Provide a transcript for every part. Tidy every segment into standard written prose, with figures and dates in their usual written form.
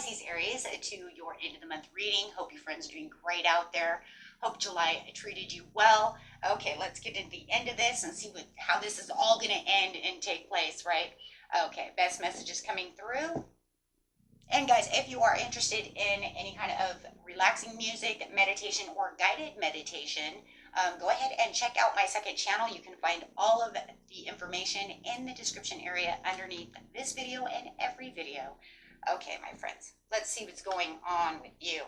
Pisces, Aries, to your end of the month reading. Hope your friends are doing great out there. Hope July treated you well. Okay, let's get into the end of this and see how this is all going to end and take place, right? Okay, best messages coming through. And guys, if you are interested in any kind of relaxing music, meditation, or guided meditation, go ahead and check out my second channel. You can find all of the information in the description area underneath this video and every video. Okay, my friends, let's see what's going on with you.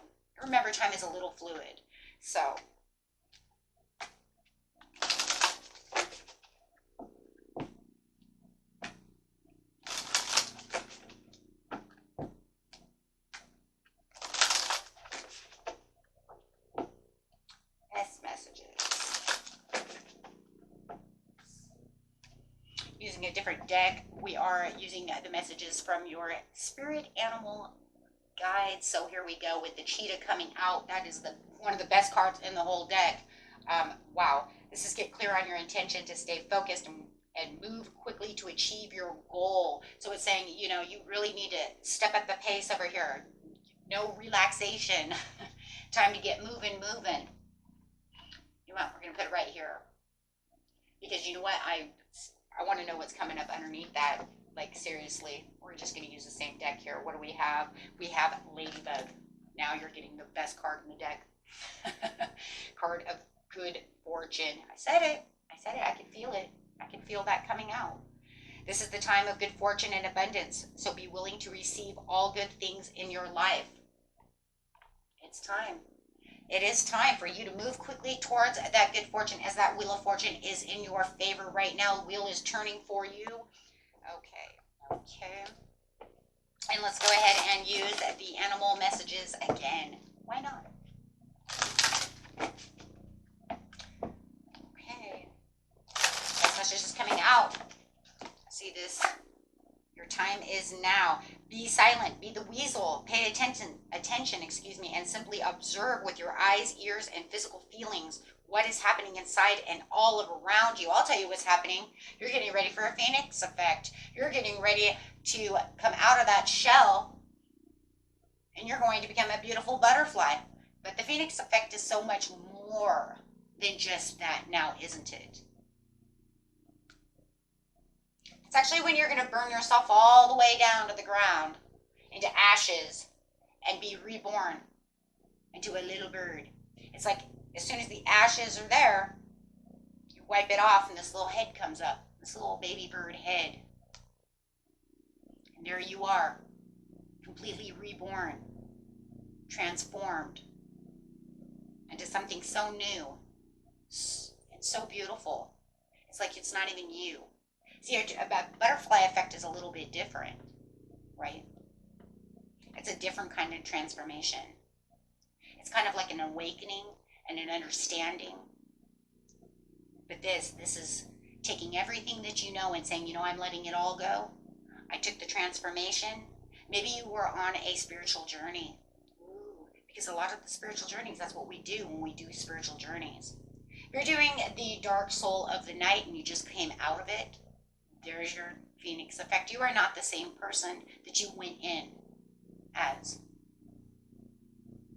Remember, time is a little fluid, so using a different deck. We are using the messages from your spirit animal guides. So here we go with the cheetah coming out. That is one of the best cards in the whole deck. Wow. This is get clear on your intention to stay focused and move quickly to achieve your goal. So it's saying, you know, you really need to step at the pace over here. No relaxation. Time to get moving. You know what? We're going to put it right here. Because you know what? I want to know what's coming up underneath that. Like, seriously, we're just going to use the same deck here. What do we have? We have Ladybug. Now you're getting the best card in the deck. Card of good fortune. I said it. I can feel it. I can feel that coming out. This is the time of good fortune and abundance. So be willing to receive all good things in your life. It's time. It is time for you to move quickly towards that good fortune, as that wheel of fortune is in your favor right now. The wheel is turning for you. Okay. And let's go ahead and use the animal messages again. Why not? Okay. This message is coming out. See this? Your time is now. Be silent, be the weasel, pay attention, and simply observe with your eyes, ears, and physical feelings what is happening inside and all of around you. I'll tell you what's happening. You're getting ready for a phoenix effect. You're getting ready to come out of that shell, and you're going to become a beautiful butterfly. But the phoenix effect is so much more than just that now, isn't it? It's actually when you're going to burn yourself all the way down to the ground, into ashes, and be reborn into a little bird. It's like as soon as the ashes are there, you wipe it off and this little head comes up, this little baby bird head. And there you are, completely reborn, transformed into something so new and so beautiful. It's like it's not even you. See, a butterfly effect is a little bit different, right? It's a different kind of transformation. It's kind of like an awakening and an understanding. But this is taking everything that you know and saying, you know, I'm letting it all go. I took the transformation. Maybe you were on a spiritual journey. Ooh, because a lot of the spiritual journeys, that's what we do when we do spiritual journeys. You're doing the dark soul of the night and you just came out of it. There's your phoenix effect. You are not the same person that you went in as.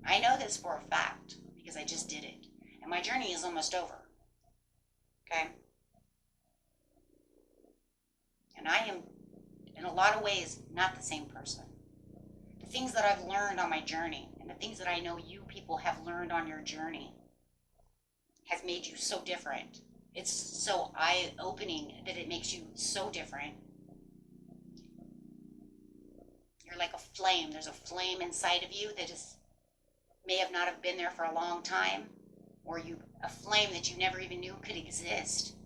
I know this for a fact because I just did it. And my journey is almost over. Okay? And I am, in a lot of ways, not the same person. The things that I've learned on my journey and the things that I know you people have learned on your journey has made you so different. It's so eye-opening that it makes you so different. You're like a flame. There's a flame inside of you that may have not have been there for a long time, or a flame that you never even knew could exist.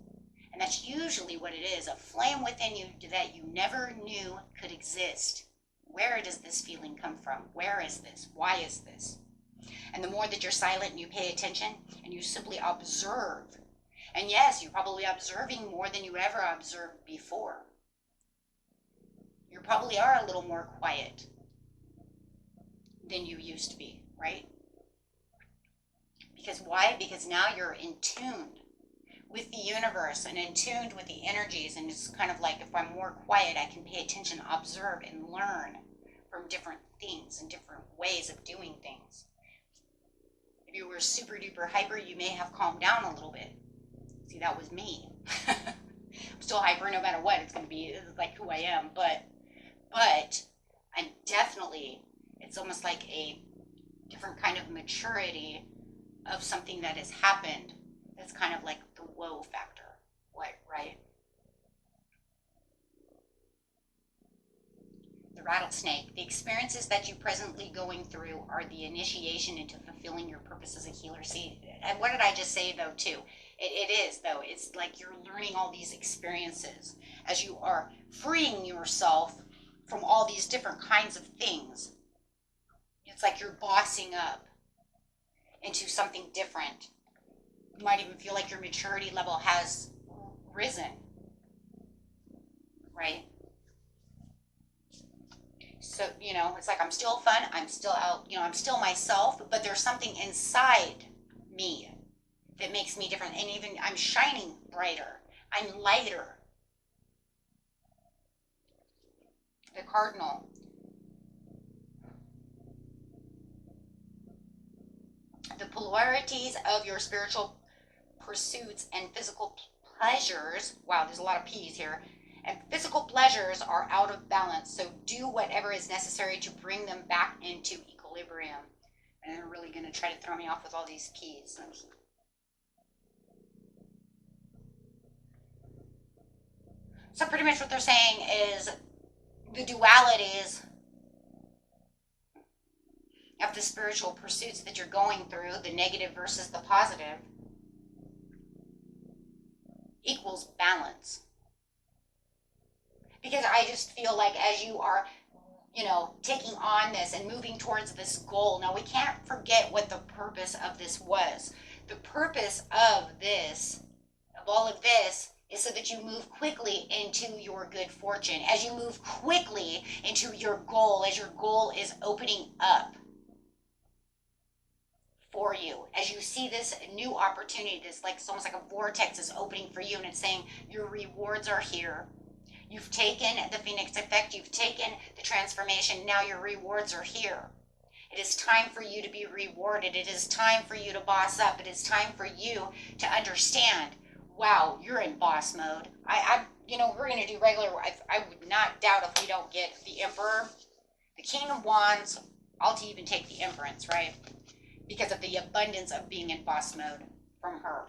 And that's usually what it is, a flame within you that you never knew could exist. Where does this feeling come from? Where is this? Why is this? And the more that you're silent and you pay attention and you simply observe. And yes, you're probably observing more than you ever observed before. You probably are a little more quiet than you used to be, right? Because why? Because now you're in tune with the universe and in tune with the energies. And it's kind of like if I'm more quiet, I can pay attention, observe, and learn from different things and different ways of doing things. If you were super duper hyper, you may have calmed down a little bit. See, that was me. I'm still hyper no matter what. It's going to be like who I am. But I'm definitely, it's almost like a different kind of maturity of something that has happened. That's kind of like the whoa factor. What, right? The rattlesnake. The experiences that you're presently going through are the initiation into fulfilling your purpose as a healer. See, and what did I just say though too? It is though. It's like you're learning all these experiences as you are freeing yourself from all these different kinds of things. It's like you're bossing up into something different. You might even feel like your maturity level has risen, right? So, you know, it's like I'm still fun, I'm still out, you know, I'm still myself, but there's something inside me that makes me different. And even I'm shining brighter, I'm lighter. The cardinal. The polarities of your spiritual pursuits and physical pleasures, wow, there's a lot of P's here, and physical pleasures are out of balance, so do whatever is necessary to bring them back into equilibrium. And they're really going to try to throw me off with all these P's. So pretty much what they're saying is the dualities of the spiritual pursuits that you're going through, the negative versus the positive, equals balance. Because I just feel like as you are, you know, taking on this and moving towards this goal, now we can't forget what the purpose of this was. The purpose of this, of all of this, is so that you move quickly into your good fortune. As you move quickly into your goal, as your goal is opening up for you, as you see this new opportunity, this like it's almost like a vortex is opening for you, and it's saying your rewards are here. You've taken the Phoenix effect, you've taken the transformation, now your rewards are here. It is time for you to be rewarded. It is time for you to boss up. It is time for you to understand, wow, you're in boss mode. You know, we're going to do regular, I would not doubt if we don't get the Emperor, the King of Wands. I'll even take the Empress, right? Because of the abundance of being in boss mode from her.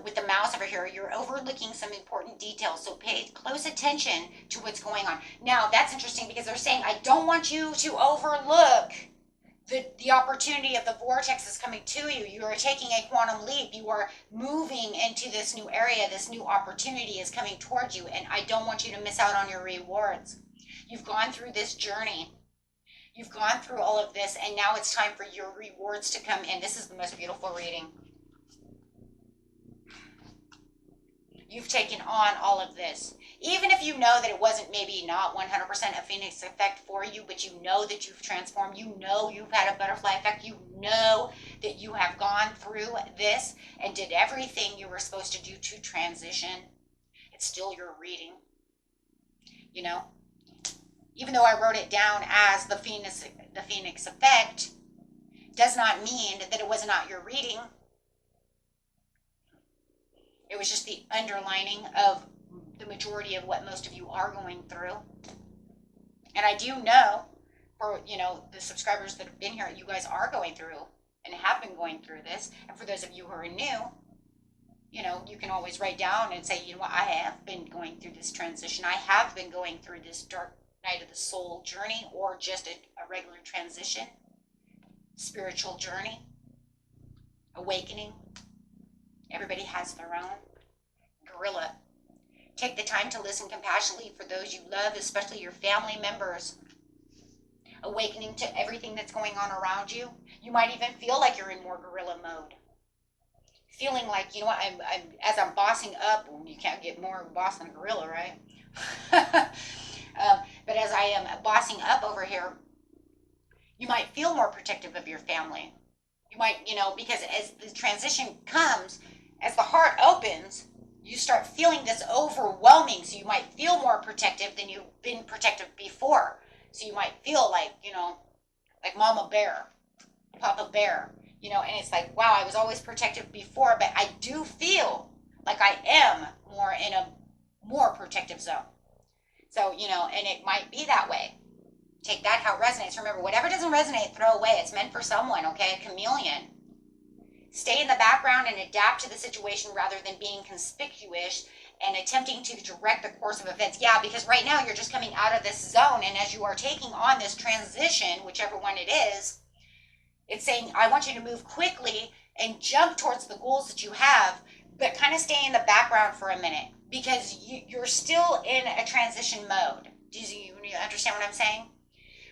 With the mouse over here, you're overlooking some important details, so pay close attention to what's going on. Now, that's interesting because they're saying, I don't want you to overlook the opportunity of the vortex is coming to you. You are taking a quantum leap. You are moving into this new area. This new opportunity is coming towards you, and I don't want you to miss out on your rewards. You've gone through this journey. You've gone through all of this, and now it's time for your rewards to come in. This is the most beautiful reading. You've taken on all of this. Even if you know that it wasn't maybe not 100% a Phoenix effect for you, but you know that you've transformed, you know you've had a butterfly effect, you know that you have gone through this and did everything you were supposed to do to transition, it's still your reading. You know? Even though I wrote it down as the Phoenix effect, does not mean that it was not your reading. It was just the underlining of the majority of what most of you are going through. And I do know, for, you know, the subscribers that have been here, you guys are going through and have been going through this. And for those of you who are new, you know, you can always write down and say, you know what, I have been going through this transition. I have been going through this dark night of the soul journey, or just a regular transition, spiritual journey, awakening. Everybody has their own. Gorilla. Take the time to listen compassionately for those you love, especially your family members. Awakening to everything that's going on around you. You might even feel like you're in more gorilla mode. Feeling like, you know what, as I'm bossing up, well, you can't get more boss than a gorilla, right? But as I am bossing up over here, you might feel more protective of your family. You might, you know, because as the transition comes, as the heart opens, you start feeling this overwhelming. So you might feel more protective than you've been protective before. So you might feel like, you know, like Mama Bear, Papa Bear, you know, and it's like, wow, I was always protective before, but I do feel like I am more in a more protective zone. So, you know, and it might be that way. Take that how it resonates. Remember, whatever doesn't resonate, throw away. It's meant for someone, okay? A chameleon. Stay in the background and adapt to the situation rather than being conspicuous and attempting to direct the course of events. Yeah, because right now you're just coming out of this zone, and as you are taking on this transition, whichever one it is, it's saying, I want you to move quickly and jump towards the goals that you have, but kind of stay in the background for a minute because you're still in a transition mode. Do you understand what I'm saying?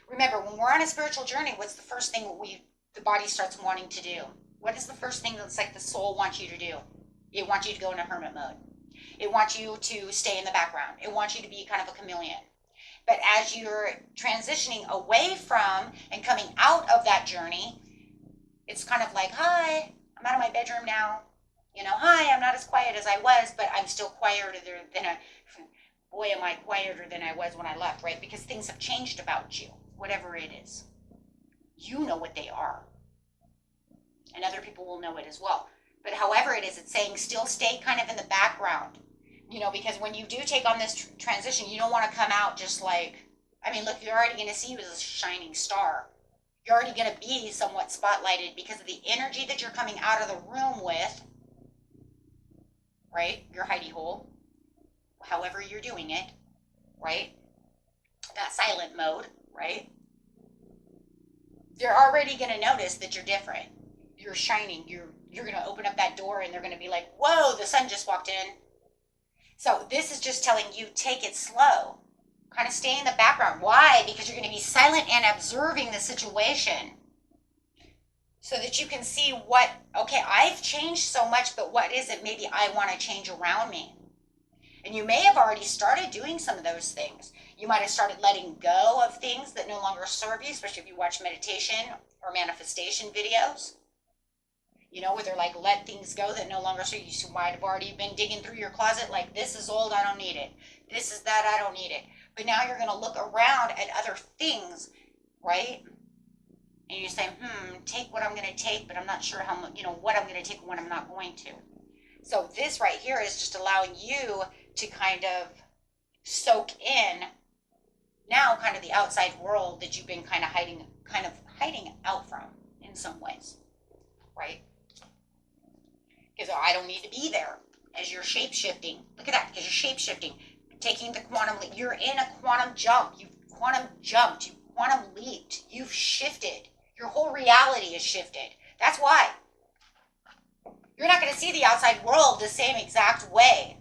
Remember, when we're on a spiritual journey, what's the first thing the body starts wanting to do? What is the first thing that's like the soul wants you to do? It wants you to go into hermit mode. It wants you to stay in the background. It wants you to be kind of a chameleon. But as you're transitioning away from and coming out of that journey, it's kind of like, hi, I'm out of my bedroom now. You know, hi, I'm not as quiet as I was, but I'm still quieter than boy, am I quieter than I was when I left, right? Because things have changed about you, whatever it is. You know what they are. And other people will know it as well. But however it is, it's saying still stay kind of in the background. You know, because when you do take on this transition, you don't want to come out just like, I mean, look, you're already going to see you as a shining star. You're already going to be somewhat spotlighted because of the energy that you're coming out of the room with, right? Your hidey hole, however you're doing it, right? That silent mode, right? They're already going to notice that you're different. You're shining. You're going to open up that door and they're going to be like, whoa, the sun just walked in. So this is just telling you, take it slow. Kind of stay in the background. Why? Because you're going to be silent and observing the situation so that you can see what, okay, I've changed so much, but what is it maybe I want to change around me? And you may have already started doing some of those things. You might have started letting go of things that no longer serve you, especially if you watch meditation or manifestation videos. You know, where they're like, let things go that no longer serve you. You might have already been digging through your closet like, this is old, I don't need it. This is that, I don't need it. But now you're going to look around at other things, right? And you say, take what I'm going to take, but I'm not sure how much, you know, what I'm going to take and what I'm not going to. So this right here is just allowing you to kind of soak in now kind of the outside world that you've been kind of hiding out from in some ways, right? Because I don't need to be there as you're shape-shifting. Look at that, because you're shape-shifting. Taking the quantum leap. You're in a quantum jump. You've quantum jumped. You've quantum leaped. You've shifted. Your whole reality is shifted. That's why. You're not going to see the outside world the same exact way.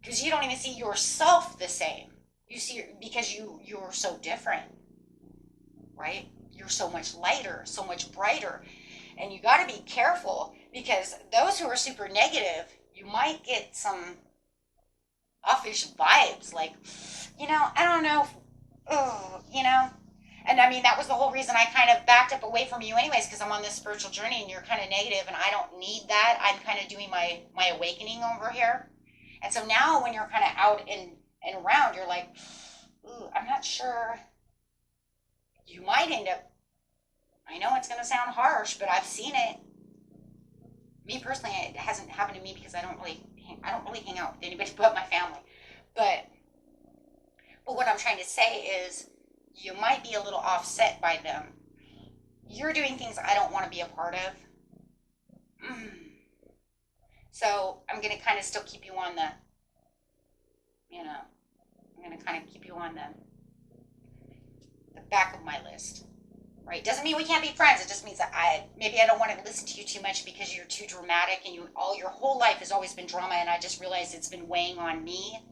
Because you don't even see yourself the same. You see, because you're so different, right? You're so much lighter, so much brighter. And you got to be careful because those who are super negative, you might get some offish vibes like, you know, I don't know, you know. And I mean, that was the whole reason I kind of backed up away from you anyways, because I'm on this spiritual journey and you're kind of negative and I don't need that. I'm kind of doing my awakening over here. And so now when you're kind of out and around, you're like, ooh, I'm not sure. You might end up, I know it's going to sound harsh, but I've seen it. Me personally, it hasn't happened to me because I don't really hang out with anybody but my family. But what I'm trying to say is you might be a little offset by them. You're doing things I don't want to be a part of. So I'm going to kind of still keep you on the, you know, I'm going to kind of keep you on the back of my list. Right? Doesn't mean we can't be friends. It just means that I don't want to listen to you too much because you're too dramatic and your whole life has always been drama, and I just realized it's been weighing on me,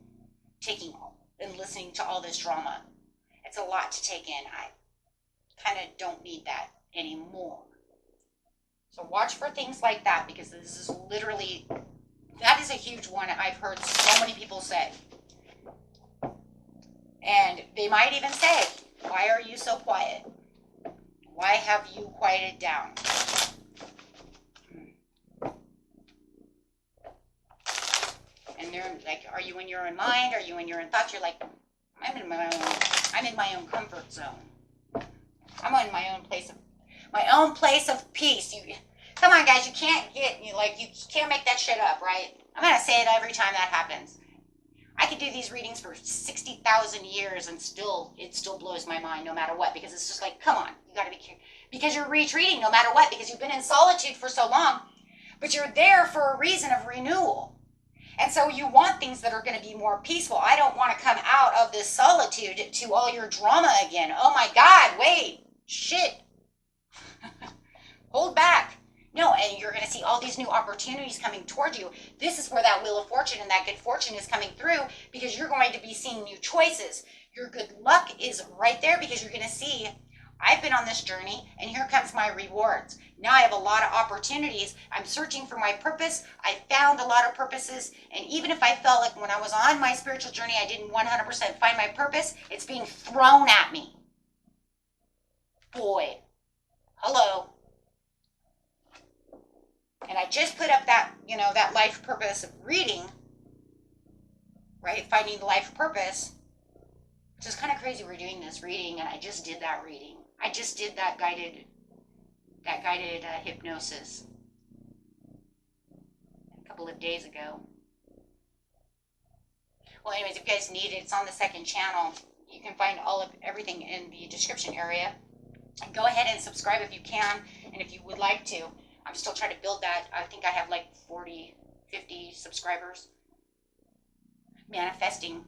taking and listening to all this drama. It's a lot to take in. I kind of don't need that anymore. So watch for things like that because this is literally, that is a huge one I've heard so many people say. And they might even say, why are you so quiet? Why have you quieted down? And they're like, are you in your own mind? Are you in your own thoughts? You're like, I'm in my own comfort zone. I'm in my own place of peace. You, come on, guys, you can't make that shit up, right? I'm gonna say it every time that happens. I could do these readings for 60,000 years and it still blows my mind no matter what, because it's just like, come on, you gotta be careful. Because you're retreating no matter what, because you've been in solitude for so long, but you're there for a reason of renewal. And so you want things that are going to be more peaceful. I don't want to come out of this solitude to all your drama again. Oh my God, wait, shit. Hold back. No, and you're going to see all these new opportunities coming toward you. This is where that Wheel of Fortune and that good fortune is coming through, because you're going to be seeing new choices. Your good luck is right there, because you're going to see, I've been on this journey and here comes my rewards. Now I have a lot of opportunities. I'm searching for my purpose. I found a lot of purposes. And even if I felt like when I was on my spiritual journey, I didn't 100% find my purpose, it's being thrown at me. Boy, hello. And I just put up that, that life purpose reading, right? Finding the life purpose. Which is kind of crazy we're doing this reading, and I just did that reading. I just did that guided hypnosis a couple of days ago. Well, anyways, if you guys need it, it's on the second channel. You can find everything in the description area. And go ahead and subscribe if you can, and if you would like to. I'm still trying to build that. I think I have like 40, 50 subscribers. Manifesting.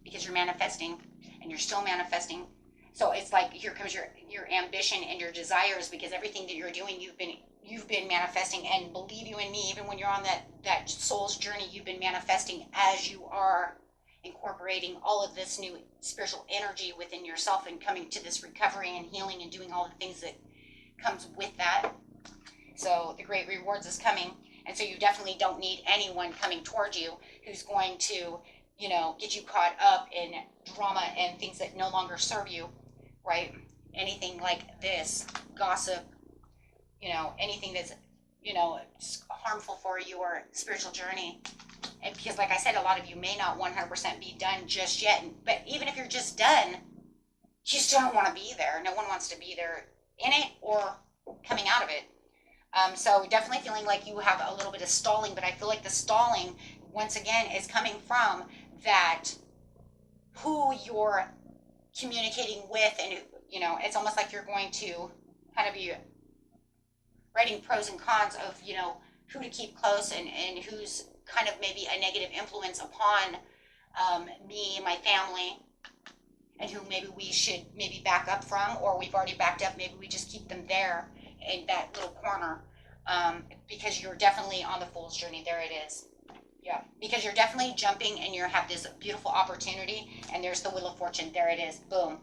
Because you're manifesting, and you're still manifesting. So it's like, here comes your ambition and your desires, because everything that you're doing, you've been manifesting. And believe you in me, even when you're on that soul's journey, you've been manifesting as you are incorporating all of this new spiritual energy within yourself, and coming to this recovery and healing and doing all the things that comes with that. So the great rewards is coming. And so you definitely don't need anyone coming towards you who's going to, get you caught up in drama and things that no longer serve you, right? Anything like this, gossip, anything that's, harmful for your spiritual journey. And because, like I said, a lot of you may not 100% be done just yet. But even if you're just done, you still don't want to be there. No one wants to be there in it or coming out of it. So definitely feeling like you have a little bit of stalling, but I feel like the stalling, once again, is coming from that who you're communicating with. And, it's almost like you're going to kind of be writing pros and cons of, who to keep close and who's kind of maybe a negative influence upon me, my family, and who maybe we should maybe back up from, or we've already backed up. Maybe we just keep them there in that little corner, because you're definitely on the fool's journey. There it is. Yeah, because you're definitely jumping, and you have this beautiful opportunity, and there's the Wheel of Fortune. There it is. Boom.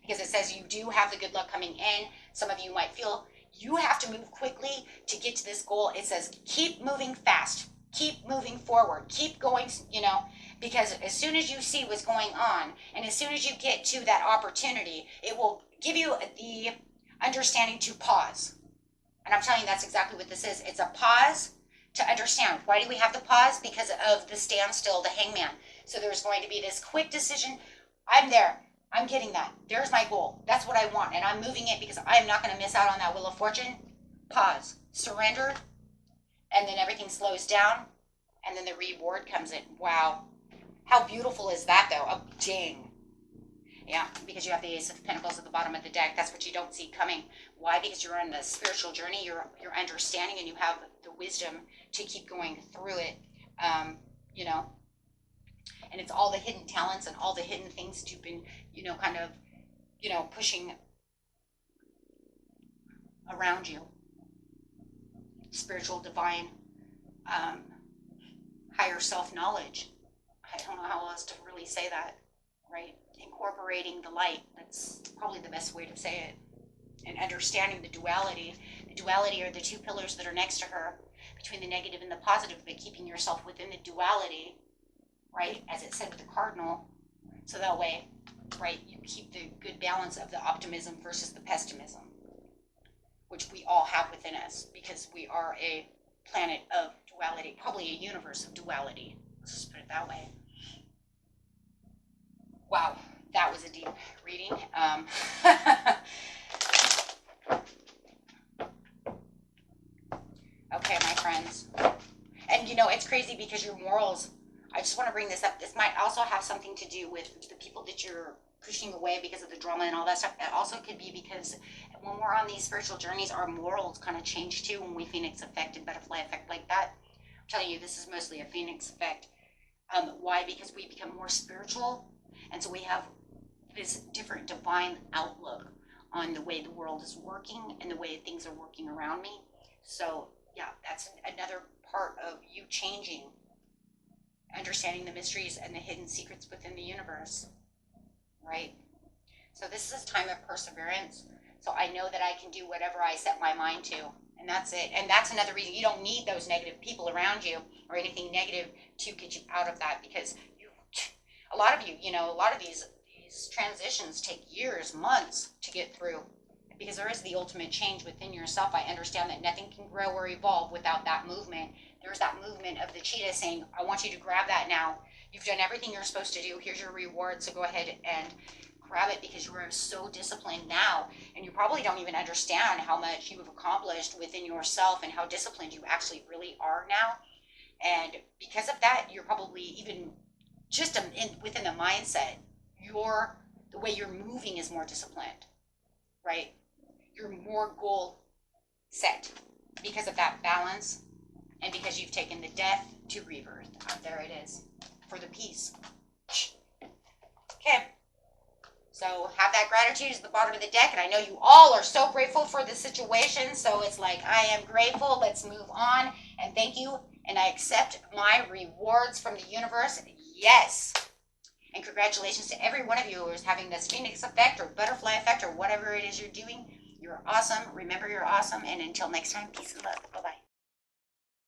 Because it says you do have the good luck coming in. Some of you might feel you have to move quickly to get to this goal. It says keep moving fast. Keep moving forward. Keep going, because as soon as you see what's going on, and as soon as you get to that opportunity, it will give you the understanding to pause. And I'm telling you, that's exactly what this is. It's a pause to understand. Why do we have to pause? Because of the standstill, the hangman. So there's going to be this quick decision. I'm there. I'm getting that. There's my goal. That's what I want. And I'm moving it because I'm not going to miss out on that Wheel of Fortune. Pause. Surrender. And then everything slows down. And then the reward comes in. Wow. How beautiful is that, though? A ding. Yeah, because you have the Ace of Pentacles at the bottom of the deck. That's what you don't see coming. Why? Because you're on the spiritual journey. You're understanding, and you have the wisdom to keep going through it. And it's all the hidden talents and all the hidden things that you've been, kind of, pushing around you. Spiritual, divine, higher self-knowledge. I don't know how else to really say that, right? Incorporating the light. That's probably the best way to say it. And understanding the duality. The duality are the two pillars that are next to her, between the negative and the positive, but keeping yourself within the duality, right? As it said with the cardinal. So that way, right, you keep the good balance of the optimism versus the pessimism, which we all have within us, because we are a planet of duality, probably a universe of duality. Let's just put it that way. Wow, that was a deep reading. Okay, my friends. And you know, it's crazy because your morals, I just want to bring this up. This might also have something to do with the people that you're pushing away because of the drama and all that stuff. It also could be because when we're on these spiritual journeys, our morals kind of change too when we phoenix effect and butterfly effect like that. I'm telling you, this is mostly a phoenix effect. Why? Because we become more spiritual, and so we have this different divine outlook on the way the world is working and the way things are working around me. So yeah, that's another part of you changing, understanding the mysteries and the hidden secrets within the universe, right? So this is a time of perseverance. So I know that I can do whatever I set my mind to, and that's it. And that's another reason you don't need those negative people around you or anything negative to get you out of that, because a lot of you, a lot of these transitions take years, months to get through, because there is the ultimate change within yourself. I understand that nothing can grow or evolve without that movement. There's that movement of the cheetah saying, I want you to grab that now. You've done everything you're supposed to do. Here's your reward. So go ahead and grab it, because you are so disciplined now. And you probably don't even understand how much you have accomplished within yourself and how disciplined you actually really are now. And because of that, you're probably even just within the mindset, the way you're moving is more disciplined, right? You're more goal set because of that balance, and because you've taken the death to rebirth. There it is, for the peace. Okay, so have that gratitude at the bottom of the deck, and I know you all are so grateful for the situation, so it's like, I am grateful, let's move on, and thank you, and I accept my rewards from the universe, yes. And congratulations to every one of you who is having this phoenix effect or butterfly effect or whatever it is you're doing. You're awesome. Remember, you're awesome. And until next time, peace and love. Bye-bye.